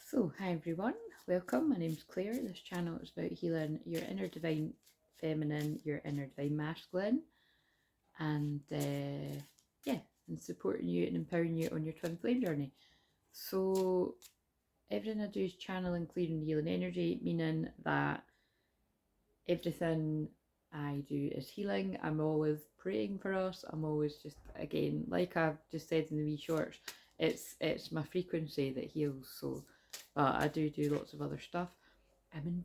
So, hi everyone, welcome. My name's Claire. This channel is about healing your inner divine feminine, your inner divine masculine, and yeah, and supporting you and empowering you on your twin flame journey. So, everything I do is channeling, clearing, healing energy, meaning that everything I do is healing. I'm always praying for us. I'm always just, again, like I've just said in the wee shorts, it's my frequency that heals. So, but I do lots of other stuff. I'm in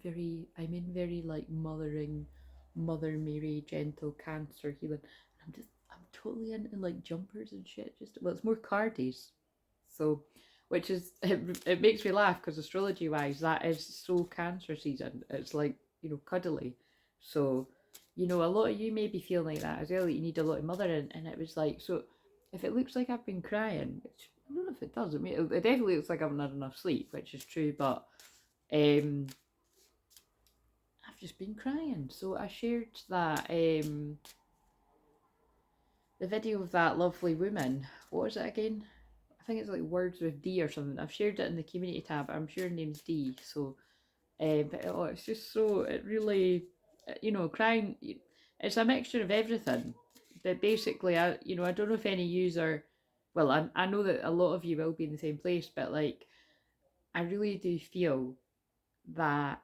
very like mothering, Mother Mary, gentle Cancer healing. I'm totally into like jumpers and shit. Just, well, it's more cardies. So, which is it makes me laugh because astrology wise, that is so Cancer season. It's like, cuddly. So, a lot of you may be feeling like that as well. That you need a lot of mothering, and it was like, so if it looks like I've been crying, which I don't know if it does. I mean, it definitely looks like I haven't had enough sleep, which is true, but um I've just been crying. So I shared that the video of that lovely woman. What was it again? I think it's like Words with D or something. I've shared it in the community tab. I'm sure her name's D. So, but oh, it's just so, it really, crying. It's a mixture of everything. But basically, I don't know if any user. Well, I know that a lot of you will be in the same place, but like, I really do feel that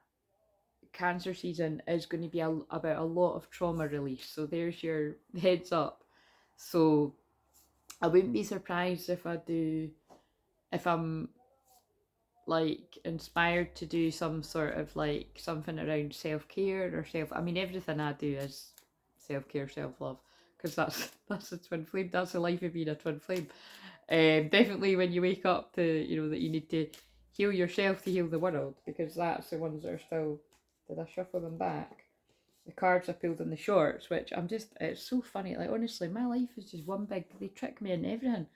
Cancer season is going to be about a lot of trauma release. So there's your heads up. So I wouldn't be surprised if I'm like inspired to do some sort of like something around self-care or I mean, everything I do is self-care, self-love, because that's a twin flame. That's the life of being a twin flame. Definitely when you wake up to, that you need to heal yourself to heal the world, because that's the ones that are still. Did I shuffle them back? The cards I pulled in the shorts, which it's so funny. Like, honestly, my life is just one big, they trick me in everything.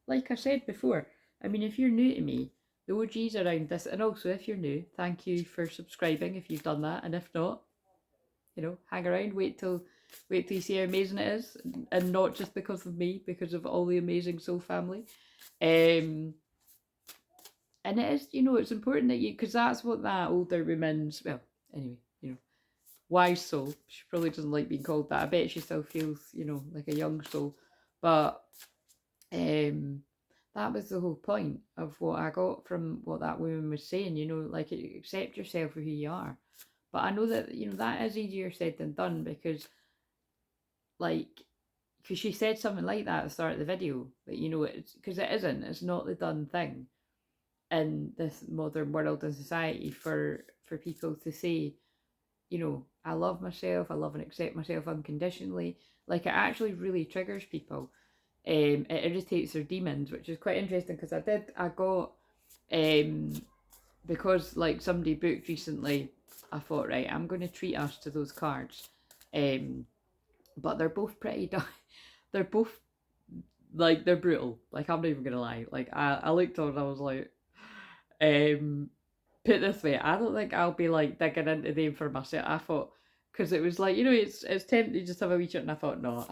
Like I said before, I mean, if you're new to me, the OGs around this, and also if you're new, thank you for subscribing if you've done that. And if not, hang around, wait till you see how amazing it is. And not just because of me, because of all the amazing soul family. And it is, it's important that because that's what that older woman's, well, anyway, wise soul. She probably doesn't like being called that. I bet she still feels, like a young soul. But that was the whole point of what I got from what that woman was saying, like, accept yourself for who you are. But I know that, that is easier said than done, because like, because she said something like that at the start of the video, that, it's because it's not the done thing in this modern world and society for people to say, I love myself, I love and accept myself unconditionally. Like, it actually really triggers people. It irritates their demons, which is quite interesting, because I got, because like somebody booked recently, I thought, right, I'm going to treat us to those cards. But they're both pretty, they're both, like, they're brutal. Like, I'm not even going to lie. Like, I looked on and I was like, put it this way, I don't think I'll be like digging into them for myself. I thought, because it was like, it's tempting to just have a wee chat, and I thought, no,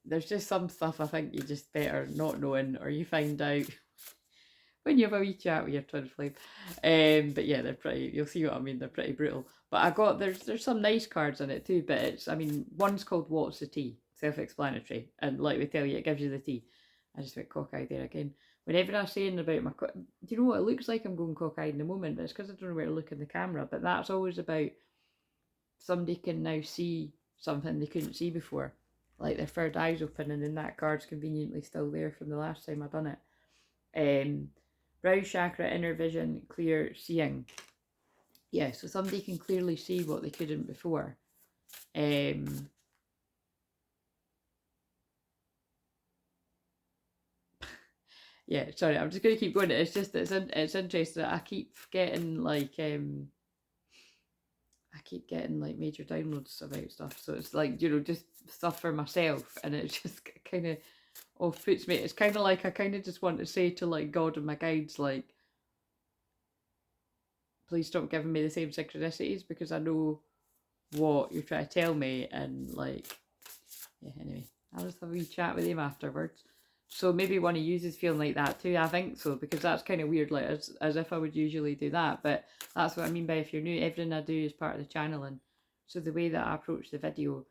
there's just some stuff I think you just better not knowing, or you find out when you have a wee chat with your twin flame. But yeah, they're pretty. You'll see what I mean. They're pretty brutal. But I got there's some nice cards in it too. But I mean, one's called What's the Tea? Self-explanatory, and like we tell you, it gives you the tea. I just went cockeyed there again. Whenever I'm saying about do you know what, it looks like I'm going cockeyed in the moment, but it's because I don't know where to look in the camera. But that's always about somebody can now see something they couldn't see before, like their third eye's open, and then that card's conveniently still there from the last time I done it. Brow chakra, inner vision, clear seeing. Yeah, so somebody can clearly see what they couldn't before. Yeah, sorry, I'm just going to keep going. It's just, it's interesting. I keep getting like major downloads about stuff. So it's like, just stuff for myself, and it just kind of puts me. It's kind of like I kind of just want to say to like God and my guides, like, please stop giving me the same synchronicities, because I know what you're trying to tell me. And like, yeah, anyway, I'll just have a wee chat with him afterwards. So maybe one of yous is feeling like that too. I think so, because that's kind of weird, like as if I would usually do that. But that's what I mean by if you're new, everything I do is part of the channeling. So the way that I approach the video,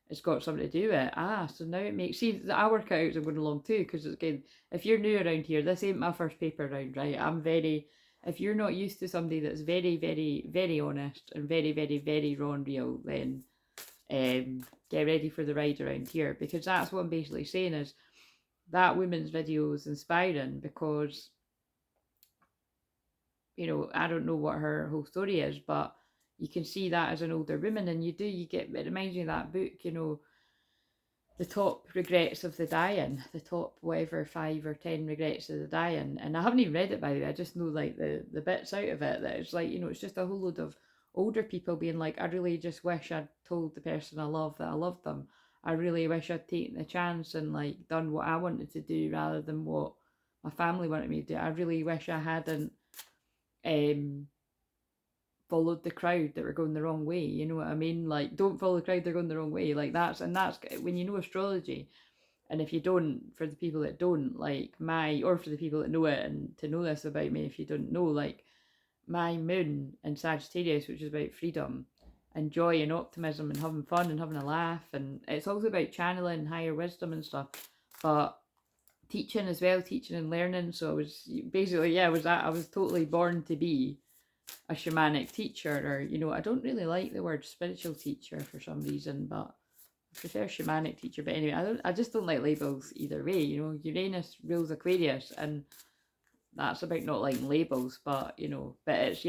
it's got something to do with it. So now it makes sense that I work out as I'm going along too, because again, if you're new around here, this ain't my first paper round, right? If you're not used to somebody that's very, very, very honest and very, very, very raw and real, then get ready for the ride around here, because that's what I'm basically saying is that woman's video is inspiring because, I don't know what her whole story is, but you can see that as an older woman, and it reminds me of that book, the top regrets of the dying, the top whatever 5 or 10 regrets of the dying. And I haven't even read it, by the way. I just know like the bits out of it, that it's like, it's just a whole load of older people being like, I really just wish I'd told the person I love that I loved them. I really wish I'd taken the chance and like done what I wanted to do rather than what my family wanted me to do. I really wish I hadn't followed the crowd that were going the wrong way. You know what I mean? Like, don't follow the crowd, they're going the wrong way. Like that's when you know astrology. And if you don't, for the people that don't, like or for the people that know it, and to know this about me, if you don't know, like my moon in Sagittarius, which is about freedom and joy and optimism and having fun and having a laugh, and it's also about channeling higher wisdom and stuff, but teaching as well, teaching and learning. So I was basically, I was totally born to be a shamanic teacher, or I don't really like the word spiritual teacher for some reason, but I prefer shamanic teacher. But anyway, I just don't like labels either way. Uranus rules Aquarius, and that's about not liking labels, but but it's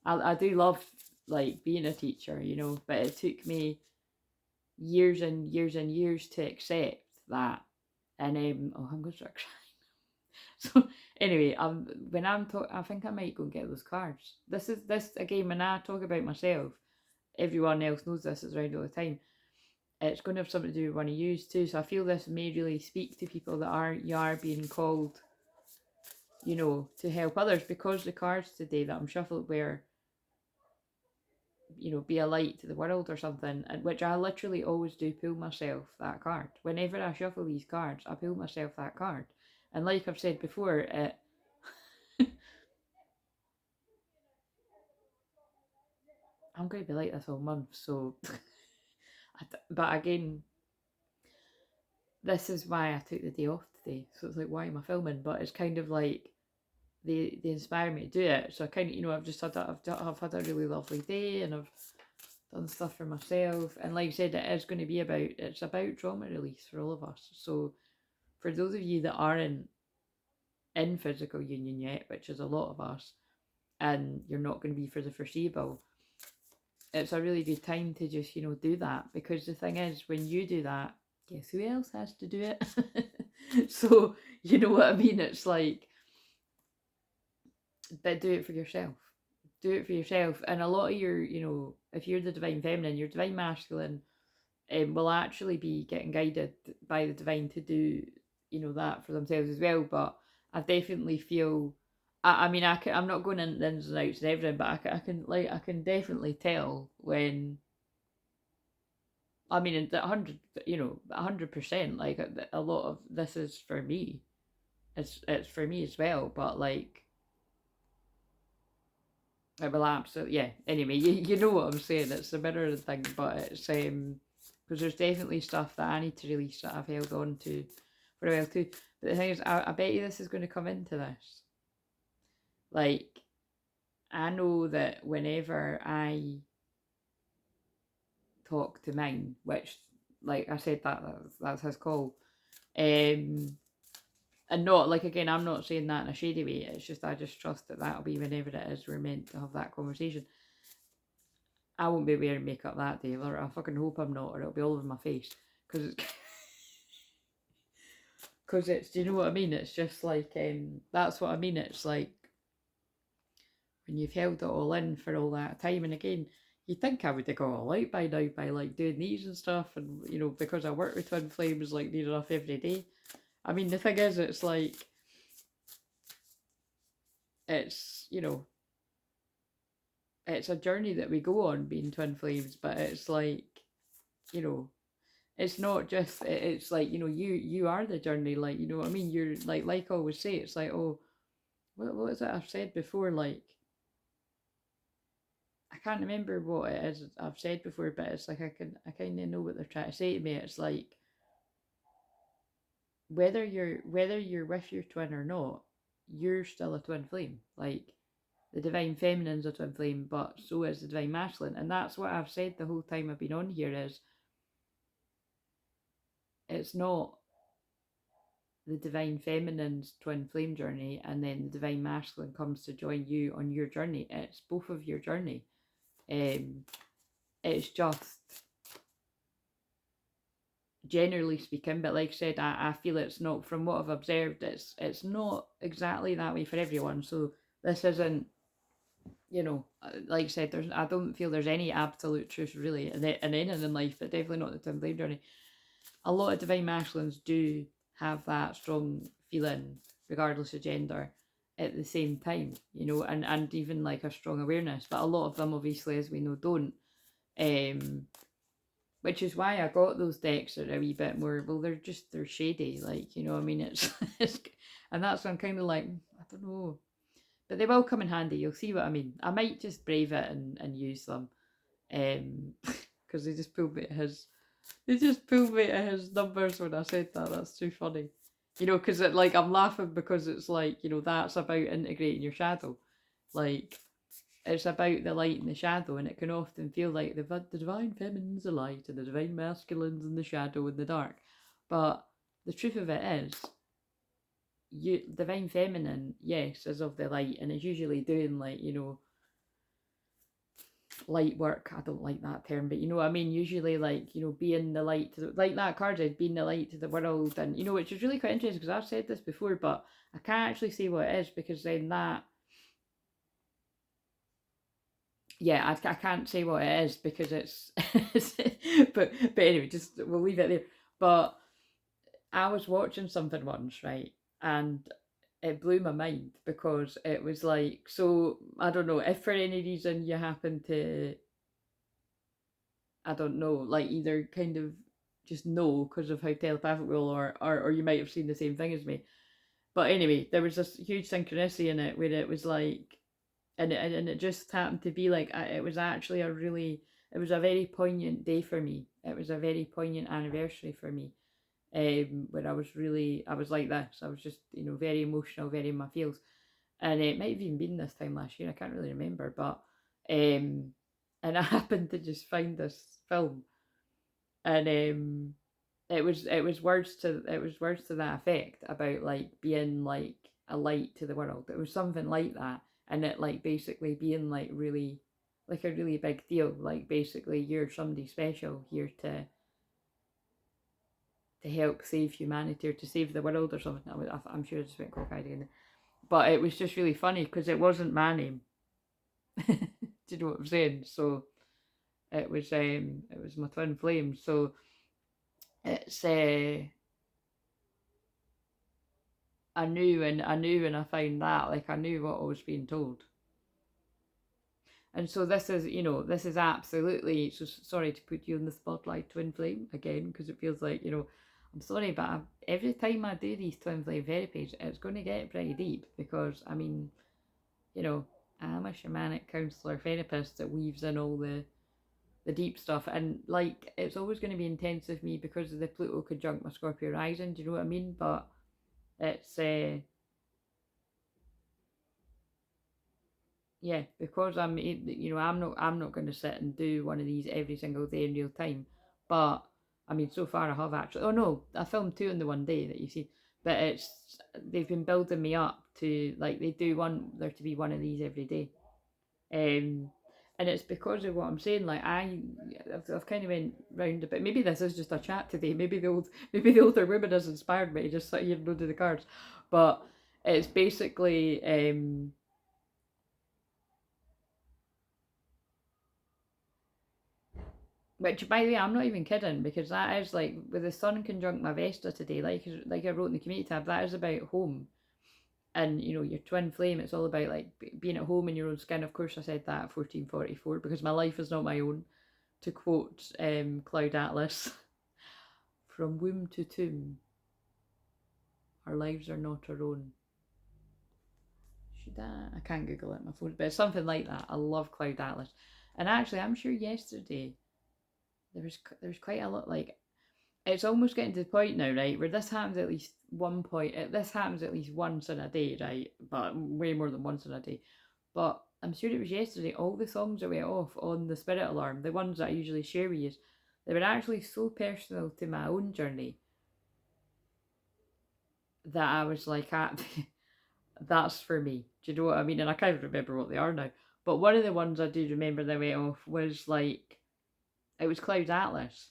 I do love like being a teacher, but it took me years and years and years to accept that. And I'm gonna start crying. So anyway, when I'm talking, I think I might go and get those cards. This again, when I talk about myself, everyone else knows this is around all the time. It's going to have something to do with one of yous too. So I feel this may really speak to people that you are being called, to help others, because the cards today that I'm shuffled were, be a light to the world or something, and which I literally always do pull myself that card. Whenever I shuffle these cards, I pull myself that card. And like I've said before, I'm going to be like this all month, so. But again, this is why I took the day off today. So it's like, why am I filming? But it's kind of like they inspire me to do it. So I kind of, I've just had I've had a really lovely day, and I've done stuff for myself. And like I said, it's about trauma release for all of us. So for those of you that aren't in physical union yet, which is a lot of us, and you're not going to be for the foreseeable, it's a really good time to just, do that. Because the thing is, when you do that, guess who else has to do it? So, you know what I mean? It's like, but do it for yourself. Do it for yourself. And a lot of your, if you're the divine feminine, your divine masculine will actually be getting guided by the divine to do, that for themselves as well. But I definitely feel, I'm not going in the ins and outs and everything, but I can definitely tell when, 100%, like a lot of this is for me. It's for me as well, but like, I will absolutely, yeah. Anyway, you know what I'm saying. It's the mirror thing, but it's because there's definitely stuff that I need to release that I've held on to for a while too. But the thing is, I bet you this is going to come into this. Like, I know that whenever I talk to mine, which, like I said, that's his call, and not like, again, I'm not saying that in a shady way. It's just I just trust that that'll be whenever it is we're meant to have that conversation. I won't be wearing makeup that day, or I fucking hope I'm not, or it'll be all over my face, because it's do you know what I mean? It's just like that's what I mean. It's like when you've held it all in for all that time, and again, you'd think I would have got all out by now by like doing these and stuff, and because I work with twin flames like near enough every day. I mean, the thing is, it's like, it's it's a journey that we go on being twin flames, but it's like, it's not just, it's like, you know, you are the journey, like, you know what I mean? You're like I always say, it's like, oh, what is it I've said before? Like, I can't remember what it is I've said before, but it's like I kind of know what they're trying to say to me. It's like, whether you're with your twin or not, you're still a twin flame. Like, the divine feminine's a twin flame, but so is the divine masculine. And that's what I've said the whole time I've been on here, is it's not the divine feminine's twin flame journey and then the divine masculine comes to join you on your journey. It's both of your journey. It's just, generally speaking, but like I said, I feel it's not, from what I've observed, it's not exactly that way for everyone. So this isn't, you know, like I said, I don't feel there's any absolute truth really in anything in life, but definitely not the twin flame journey. A lot of divine masculines do have that strong feeling, regardless of gender, at the same time, you know, and even like a strong awareness. But a lot of them, obviously, as we know, don't. Which is why I got those decks that are a wee bit more, well, they're shady, like, you know what I mean? It's and that's when I'm kind of like, I don't know. But they will come in handy, you'll see what I mean. I might just brave it and use them. Because they just pulled me at his numbers when I said that. That's too funny. You know, because like, I'm laughing because it's like, you know, that's about integrating your shadow. Like, it's about the light and the shadow, and it can often feel like the divine feminine's the light and the divine masculine's in the shadow and the dark. But the truth of it is, divine feminine, yes, is of the light, and is usually doing, like, you know, light work. I don't like that term, but you know what I mean? Usually, like, you know, being the light to the, like that card is being the light to the world, and you know, which is really quite interesting because I've said this before, but I can't actually say what it is because then that, yeah, I can't say what it is because it's, but anyway, just we'll leave it there. But I was watching something once, right, and it blew my mind because it was like, so I don't know if for any reason you happen to, I don't know, like either kind of just know because of how telepathic we all are, or you might have seen the same thing as me. But anyway, there was this huge synchronicity in it where it was like, and it just happened to be like, it was actually it was a very poignant day for me. It was a very poignant anniversary for me. Where I was like this. I was just, you know, very emotional, very in my feels. And it might have even been this time last year. I can't really remember, but and I happened to just find this film, and it was words to that effect about like being like a light to the world. It was something like that, and it like basically being like really, like a really big deal. Like basically, you're somebody special here to help save humanity or to save the world or something. I'm sure it's a bit cockeyed, but it was just really funny because it wasn't my name. Do you know what I'm saying? So it was my twin flame. So it's I knew, and when I found that, like, I knew what I was being told. And so this is, you know, this is absolutely, so sorry to put you in the spotlight, twin flame, again, because it feels like, you know, I'm sorry, but every time I do these twin flame therapies, it's going to get pretty deep because, I mean, you know, I'm a shamanic counselor therapist that weaves in all the deep stuff, and like, it's always going to be intense with me because of the Pluto conjunct my Scorpio rising, do you know what I mean? But it's yeah, because you know, I'm not going to sit and do one of these every single day in real time. But I mean, so far I have actually. Oh no, I filmed two in the one day that you see. But they've been building me up to, like, they do want there to be one of these every day. Um, and it's because of what I'm saying. Like, I've kind of went round a bit. Maybe this is just a chat today. Maybe the older women has inspired me to just sit here and go to the cards. But it's basically which, by the way, I'm not even kidding because that is like with the Sun conjunct my Vesta today. Like I wrote in the community tab, that is about home, and you know, your twin flame. It's all about like being at home in your own skin. Of course, I said that at 1444 because my life is not my own, to quote Cloud Atlas. From womb to tomb, our lives are not our own. Should I can't Google it on my phone, but it's something like that. I love Cloud Atlas. And actually, I'm sure yesterday there was quite a lot, like, it's almost getting to the point now, right, where this happens at least this happens at least once in a day, right, but way more than once in a day. But I'm sure it was yesterday, all the songs that went off on the spirit alarm, the ones that I usually share with you, they were actually so personal to my own journey that I was like, that's for me. Do you know what I mean? And I can't even remember what they are now. But one of the ones I do remember that went off was like, it was Cloud Atlas.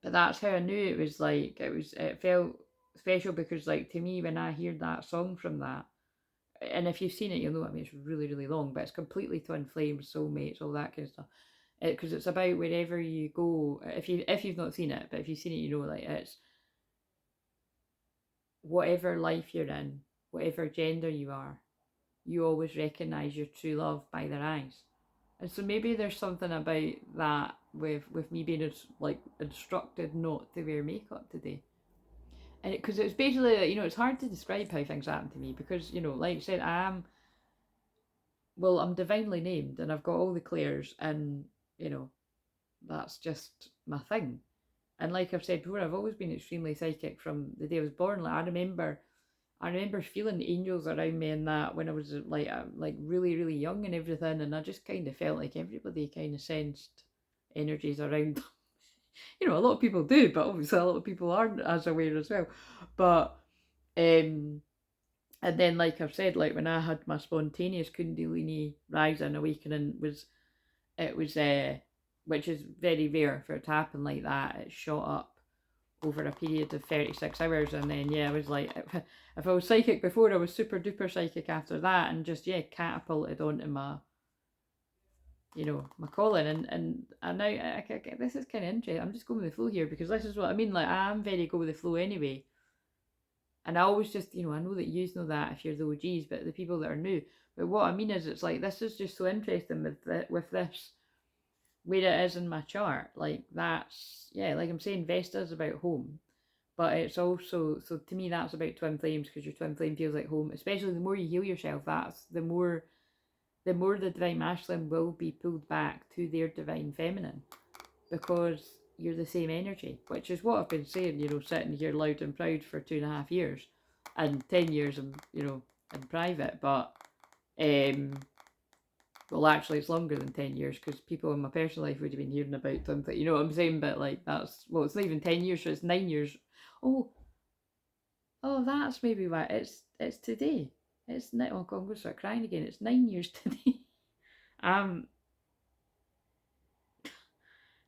But that's how I knew it was like, it felt special because, like, to me, when I hear that song from that, and if you've seen it, you'll know, I mean, it's really, really long, but it's completely twin flames, soulmates, all that kind of stuff. Because it's about wherever you go, if you've not seen it, but if you've seen it, you know, like, it's whatever life you're in, whatever gender you are, you always recognise your true love by their eyes. And so maybe there's something about that with me being like instructed not to wear makeup today. And because it's basically, you know, it's hard to describe how things happen to me because, you know, like I said, I'm divinely named and I've got all the clairs and, you know, that's just my thing. And like I've said before, I've always been extremely psychic from the day I was born. Like I remember feeling angels around me and that when I was like really, really young and everything, and I just kind of felt like everybody kind of sensed energies around them. You know, a lot of people do, but obviously a lot of people aren't as aware as well. But and then, like I've said, like when I had my spontaneous Kundalini rise and awakening, it was which is very rare for it to happen like that. It shot up over a period of 36 hours, and then I was like, if I was psychic before, I was super duper psychic after that, and just catapulted onto my, you know, my calling. And now this is kind of interesting. I'm just going with the flow here because this is what I mean. Like I am very go with the flow anyway, and I always just, you know, I know that you know that if you're the OGs, but the people that are new. But what I mean is, it's like this is just so interesting with this where it is in my chart. Like that's like I'm saying, Vesta's about home, but it's also, so to me that's about twin flames because your twin flame feels like home. Especially the more you heal yourself, that's the more the divine masculine will be pulled back to their divine feminine because you're the same energy, which is what I've been saying, you know, sitting here loud and proud for 2.5 years and 10 years in, you know, in private. But well, actually, it's longer than 10 years because people in my personal life would have been hearing about them. But you know what I'm saying? But like, that's, well, it's not even 10 years, so it's 9 years. Oh, that's maybe why. It's today. It's, oh God, I'm going to start crying again. It's 9 years today.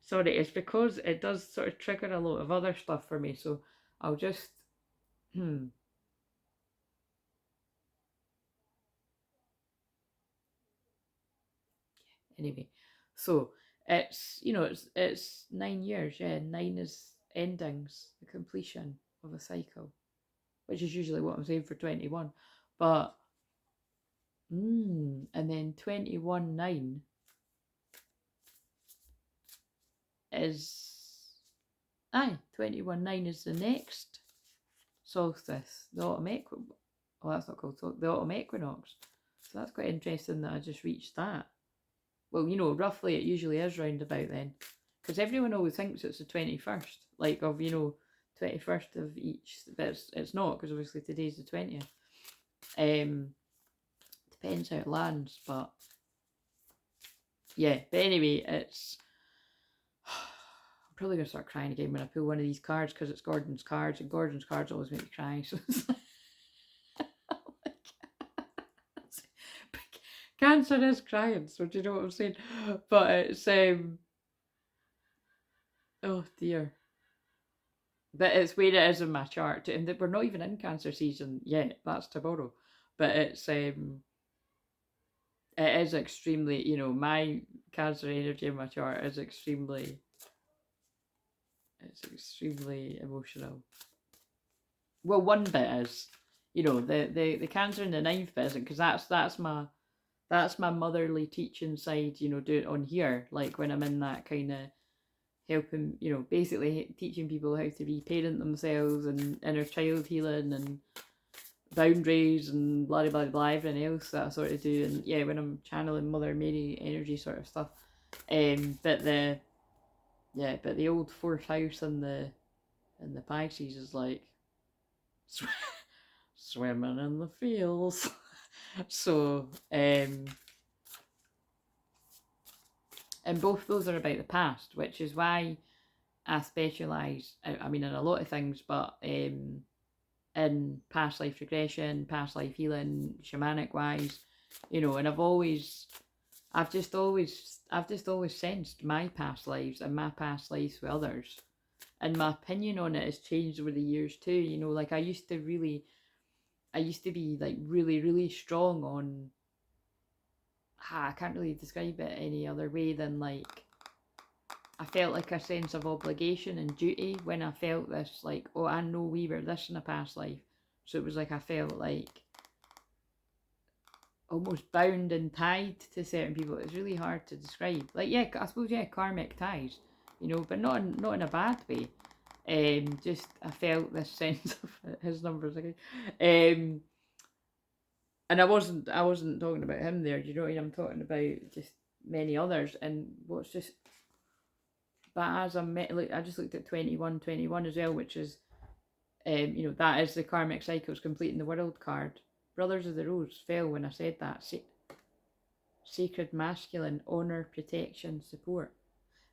Sorry, it's because it does sort of trigger a lot of other stuff for me. So I'll just, anyway, so it's, you know, it's 9 years. Yeah, 9 is endings, the completion of a cycle, which is usually what I'm saying for 21. But and then 21/9 is 21/9 is the next solstice, the autumn equinox. Oh, that's not called the autumn equinox. So that's quite interesting that I just reached that. Well, you know, roughly it usually is round about then. Because everyone always thinks it's the 21st, like of, you know, 21st of each, but it's not, because obviously today's the 20th. Depends how it lands, but yeah. But anyway, it's, I'm probably going to start crying again when I pull one of these cards because it's Gordon's cards, and Gordon's cards always make me cry. So it's like, Cancer is crying, so do you know what I'm saying? But it's oh dear. But it's where it is in my chart, and we're not even in Cancer season yet. That's tomorrow, but it's it is extremely, you know, my Cancer energy in my chart is extremely, it's extremely emotional. Well, one bit is, you know, the Cancer in the 9th bit isn't, because that's my motherly teaching side, you know, do it on here, like when I'm in that kind of helping, you know, basically teaching people how to reparent themselves and inner child healing and boundaries and blah blah blah, everything else that I sort of do. And yeah, when I'm channeling Mother Mary energy sort of stuff. But the old fourth house in the Pisces is like swimming in the fields. So and both those are about the past, which is why I specialise, I mean, in a lot of things, but in past life regression, past life healing, shamanic wise, you know. And I've just always sensed my past lives and my past lives with others, and my opinion on it has changed over the years too. You know, like I used to be like really, really strong on, I can't really describe it any other way than like, I felt like a sense of obligation and duty when I felt this, like, oh, I know we were this in a past life. So it was like I felt like almost bound and tied to certain people. It's really hard to describe. Like, yeah, I suppose, yeah, karmic ties, you know, but not in a bad way. Just I felt this sense of his numbers again. And I wasn't talking about him there, you know what I mean? I'm talking about just many others. And what's just, but as like, I just looked at 21 as well, which is, you know, that is the karmic cycles completing the world card. Brothers of the Rose fell when I said that. Sacred masculine, honor, protection, support.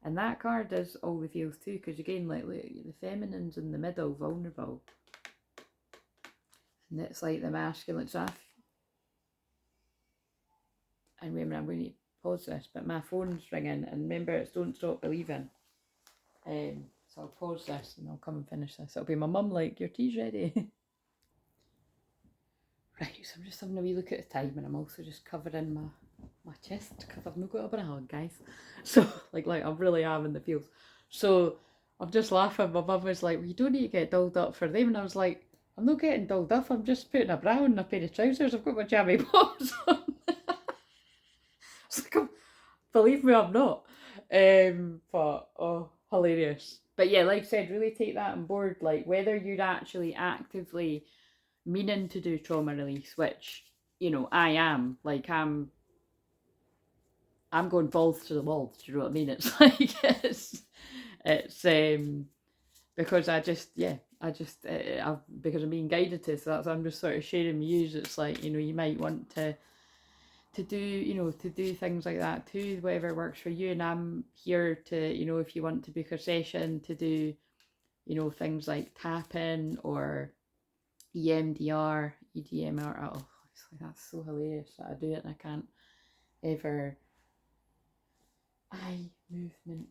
And that card is all the feels too, because again, like the feminine's in the middle, vulnerable. And it's like the masculine. So and remember, I'm going to pause this, but my phone's ringing, and remember, it's Don't Stop Believing. So I'll pause this and I'll come and finish this. It'll be my mum like, your tea's ready. Right, so I'm just having a wee look at the time, and I'm also just covering my chest because I've not got a bra on, guys. So like I really am in the feels. So I'm just laughing. My mum was like, well, you don't need to get dolled up for them. And I was like, I'm not getting dolled up. I'm just putting a bra on and a pair of trousers. I've got my jammy bottoms on. Like, believe me, I'm not. But oh, hilarious. But yeah, like I said, really take that on board. Like whether you're actually actively meaning to do trauma release, which, you know, I am. Like I'm going balls to the wall. Do you know what I mean? It's like it's because because I'm being guided to. So that's, I'm just sort of sharing views. It's like, you know, you might want to do, you know, to do things like that too, whatever works for you. And I'm here to, you know, if you want to book a session to do, you know, things like tapping or EMDR, EDMR. Oh, it's like, that's so hilarious that I do it and I can't ever. Eye movement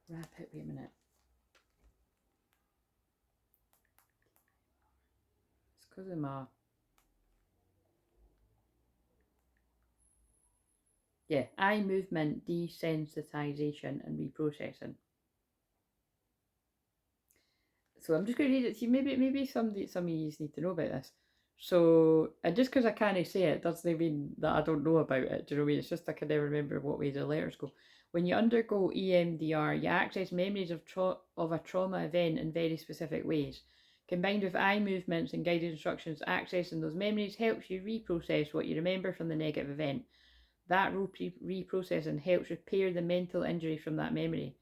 rapid. Wait a minute. It's because of my. Yeah, eye movement desensitization and reprocessing. So I'm just going to read it to you. Maybe some of you need to know about this. So, and just because I can't say it doesn't mean that I don't know about it. Do you know what I mean? It's just I can never remember what way the letters go. When you undergo EMDR, you access memories of a trauma event in very specific ways. Combined with eye movements and guided instructions, accessing those memories helps you reprocess what you remember from the negative event. That reprocessing helps repair the mental injury from that memory.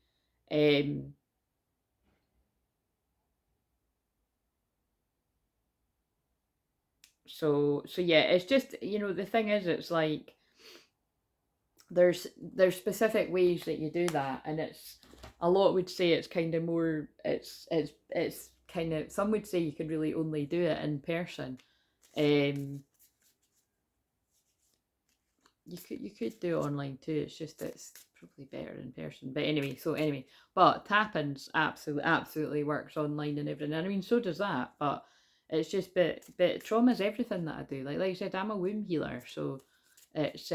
So yeah, it's just, you know, the thing is, it's like there's specific ways that you do that, and it's a lot would say it's kind of more, it's kind of, some would say you could really only do it in person. You could do it online too. It's just it's probably better in person. But anyway, but tapping's absolutely works online and everything. And I mean, so does that. But it's just but trauma's everything that I do. Like I said, I'm a womb healer, so it's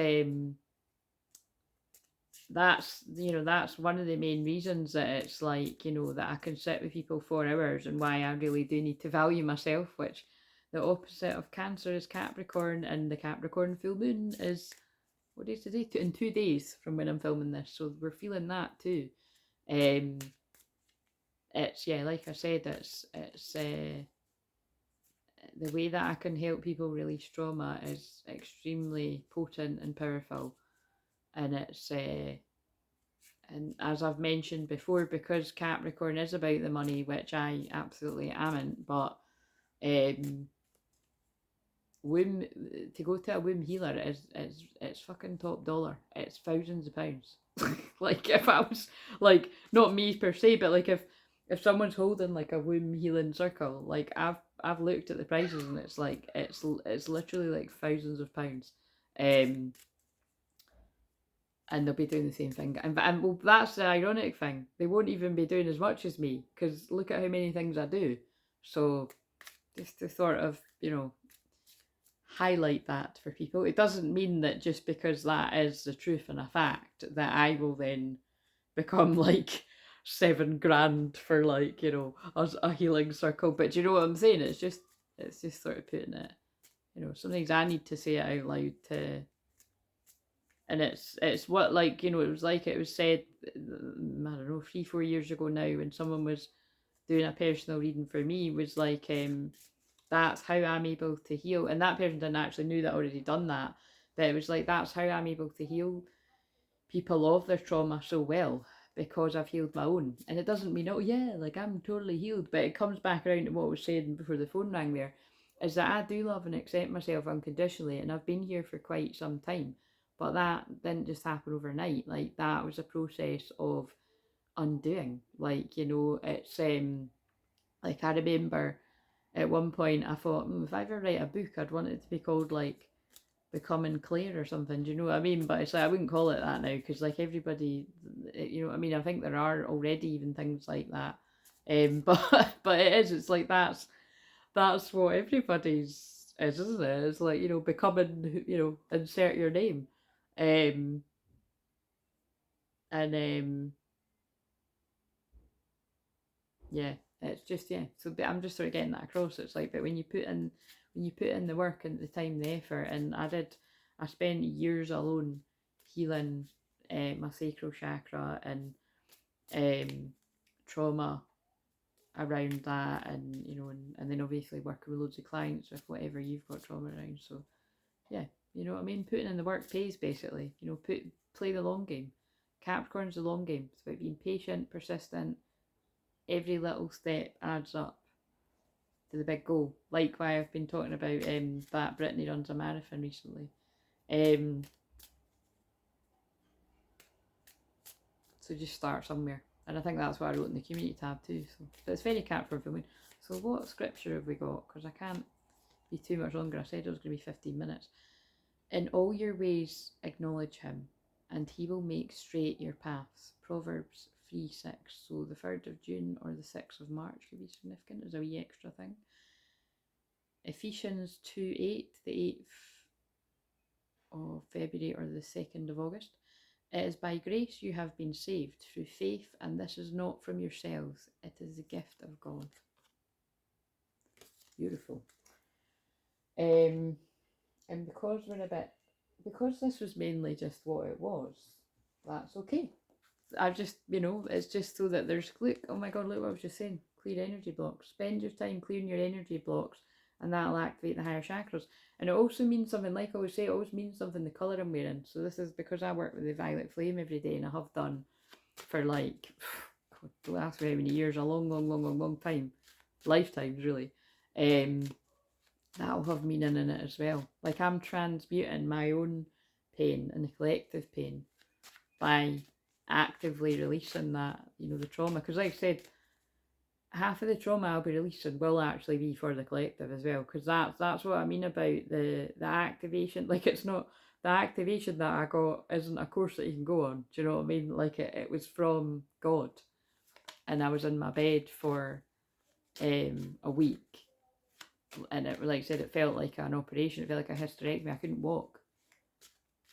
that's, you know, that's one of the main reasons that it's like, you know, that I can sit with people for hours, and why I really do need to value myself, which the opposite of Cancer is Capricorn, and the Capricorn full moon is, what day is today? In 2 days from when I'm filming this, so we're feeling that too. It's, yeah, like I said, it's the way that I can help people release trauma is extremely potent and powerful, and it's and as I've mentioned before, because Capricorn is about the money, which I absolutely amn't, but womb, to go to a womb healer is it's fucking top dollar. It's thousands of pounds. Like if I was like, not me per se, but like if someone's holding like a womb healing circle, like I've looked at the prices and it's like it's literally like thousands of pounds. And they'll be doing the same thing. And well, that's the ironic thing. They won't even be doing as much as me, because look at how many things I do. So just to sort of, highlight that for people. It doesn't mean that just because that is the truth and a fact that I will then become like 7 grand for like, a healing circle. But do you know what I'm saying? It's just sort of putting it, sometimes I need to say it out loud to, and it's what, like, it was said, I don't know, 3-4 years ago now, when someone was doing a personal reading for me, was like, that's how I'm able to heal. And that person didn't actually knew that I'd already done that, but it was like, that's how I'm able to heal people of their trauma so well, because I've healed my own. And it doesn't mean, oh yeah, like I'm totally healed, but it comes back around to what I was saying before the phone rang there, is that I do love and accept myself unconditionally, and I've been here for quite some time. But that didn't just happen overnight. Like, that was a process of undoing. Like, it's like, I remember at one point I thought, if I ever write a book, I'd want it to be called like Becoming Clair or something. Do you know what I mean? But it's like, I wouldn't call it that now, because like everybody, you know what I mean? I think there are already even things like that. But it is. It's like that's what everybody's is, isn't it? It's like, becoming, insert your name, um, and yeah, it's just, yeah. So but I'm just sort of getting that across. It's like, but when you put in the work and the time, the effort, and I spent years alone healing my sacral chakra and trauma around that, and and then obviously working with loads of clients with whatever you've got trauma around. So yeah, you know what I mean. Putting in the work pays, basically. Play the long game. Capricorn's the long game. It's about being patient, persistent. Every little step adds up to the big goal. Like why I've been talking about that Brittany runs a marathon recently. So just start somewhere. And I think that's what I wrote in the community tab too. So, but it's very Capricorn for me. So what scripture have we got? Because I can't be too much longer. I said it was going to be 15 minutes. In all your ways acknowledge him, and he will make straight your paths. Proverbs 3:6. So the 3rd of June or the 6th of March could be significant as a wee extra thing. Ephesians 2:8, the 8th of February or the 2nd of August. It is by grace you have been saved through faith, and this is not from yourselves. It is the gift of God. Beautiful. And because because this was mainly just what it was, that's okay. I just, it's just so that there's, look, oh my God, look what I was just saying, clear energy blocks. Spend your time clearing your energy blocks, and that'll activate the higher chakras. And it also means something, like I always say, it always means something, the colour I'm wearing. So this is because I work with the violet flame every day, and I have done for like, the last how many years, a long time, lifetimes really. That'll have meaning in it as well. Like, I'm transmuting my own pain and the collective pain by actively releasing that, the trauma. Because like I said, half of the trauma I'll be releasing will actually be for the collective as well. Because that's what I mean about the activation. Like, it's not, the activation that I got isn't a course that you can go on. Do you know what I mean? Like, it was from God. And I was in my bed for a week. And it, like I said, it felt like an operation. It felt like a hysterectomy. I couldn't walk.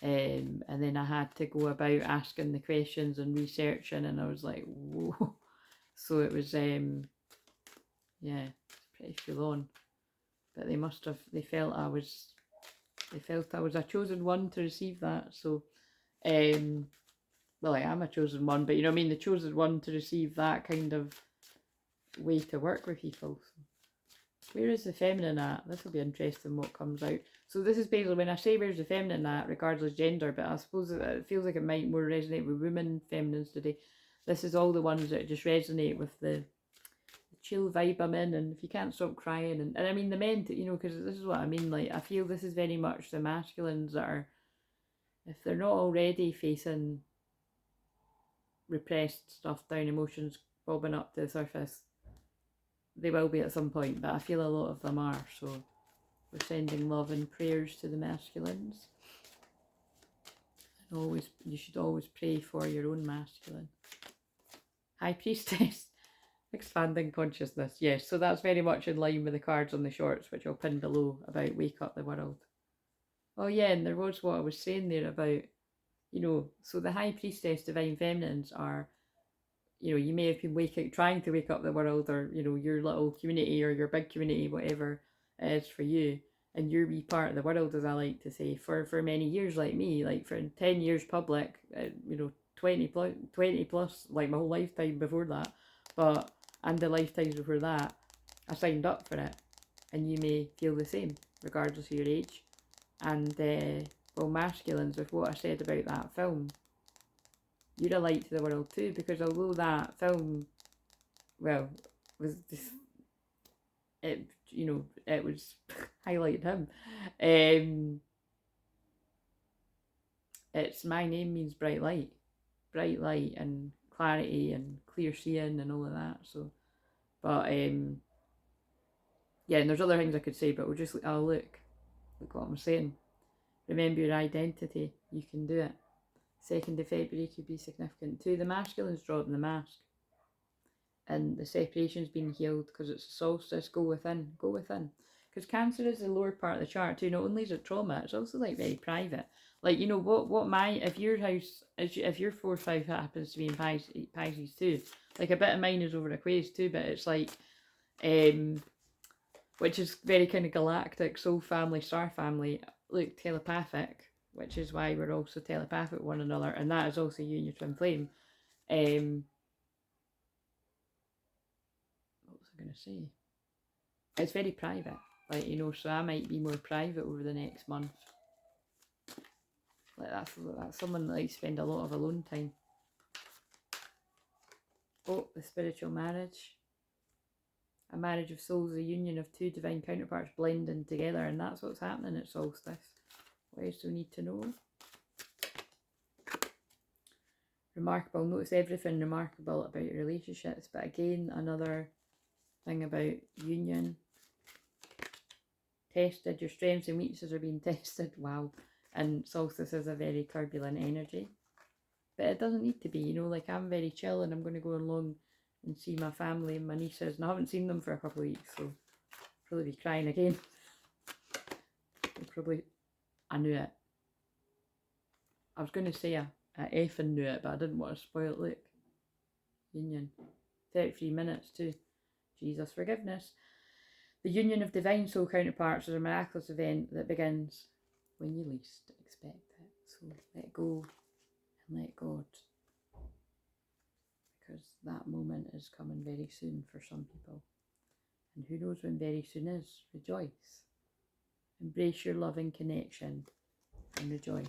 And then I had to go about asking the questions and researching, and I was like, whoa. So it was, yeah, pretty full on. But they felt I was a chosen one to receive that. So, well, I am a chosen one, but you know what I mean, the chosen one to receive that kind of way to work with people. So where is the feminine at? This will be interesting what comes out. So this is basically when I say where's the feminine at, regardless gender, but I suppose it feels like it might more resonate with women feminines today. This is all the ones that just resonate with the chill vibe I'm in, and if you can't stop crying, and I mean the men, you know, because this is what I mean, like I feel this is very much the masculines that are, if they're not already facing repressed stuff down, emotions bobbing up to the surface, they will be at some point, but I feel a lot of them are, so we're sending love and prayers to the masculines. And always, you should always pray for your own masculine. High Priestess, expanding consciousness. Yes, so that's very much in line with the cards on the shorts, which I'll pin below, about wake up the world. Oh yeah, and there was what I was saying there about, you know, so the High Priestess, Divine Feminines are, you know, you may have been trying to wake up the world, or, you know, your little community or your big community, whatever it is for you, and your wee part of the world, as I like to say, for many years, like me, like for 10 years public, you know, 20 plus, like my whole lifetime before that, but, and the lifetimes before that, I signed up for it, and you may feel the same, regardless of your age. And, well, masculines, with what I said about that film, you're a light to the world too, because although that film, well, was just, it, you know, it was highlighting him. It's My Name Means bright light and clarity and clear seeing and all of that. So, but yeah, and there's other things I could say, but we'll just, oh look what I'm saying. Remember your identity. You can do it. 2nd of February could be significant too. The masculine's dropping the mask, and the separation's been healed because it's a solstice. Go within, go within. Because Cancer is the lower part of the chart too. Not only is it trauma, it's also like very private. Like, you know, what my, if your house, if your 4th, 5 happens to be in Pisces too, like a bit of mine is over Aquarius too, but it's like, which is very kind of galactic, soul family, star family, look, telepathic, which is why we're also telepathic with one another, and that is also you and your twin flame. What was I going to say? It's very private, like, you know, so I might be more private over the next month. Like that's someone that likes to spend a lot of alone time. Oh, the spiritual marriage. A marriage of souls, a union of 2 divine counterparts blending together, and that's what's happening at solstice. What else do we need to know? Remarkable. Notice everything remarkable about your relationships, but again, another thing about union. Tested. Your strengths and weaknesses are being tested. Wow. And solstice is a very turbulent energy, but it doesn't need to be, you know, like I'm very chill and I'm going to go along and see my family and my nieces, and I haven't seen them for a couple of weeks, so I'll probably be crying again. I knew it. I was going to say I effing knew it, but I didn't want to spoil it. Look, union, 33 minutes too. Jesus, forgiveness. The union of divine soul counterparts is a miraculous event that begins when you least expect it. So let go and let God, because that moment is coming very soon for some people. And who knows when very soon is. Rejoice. Embrace your loving connection and rejoice.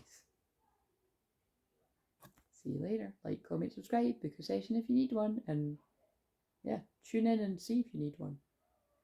See you later. Like, comment, subscribe, book a session if you need one. And yeah, tune in and see if you need one.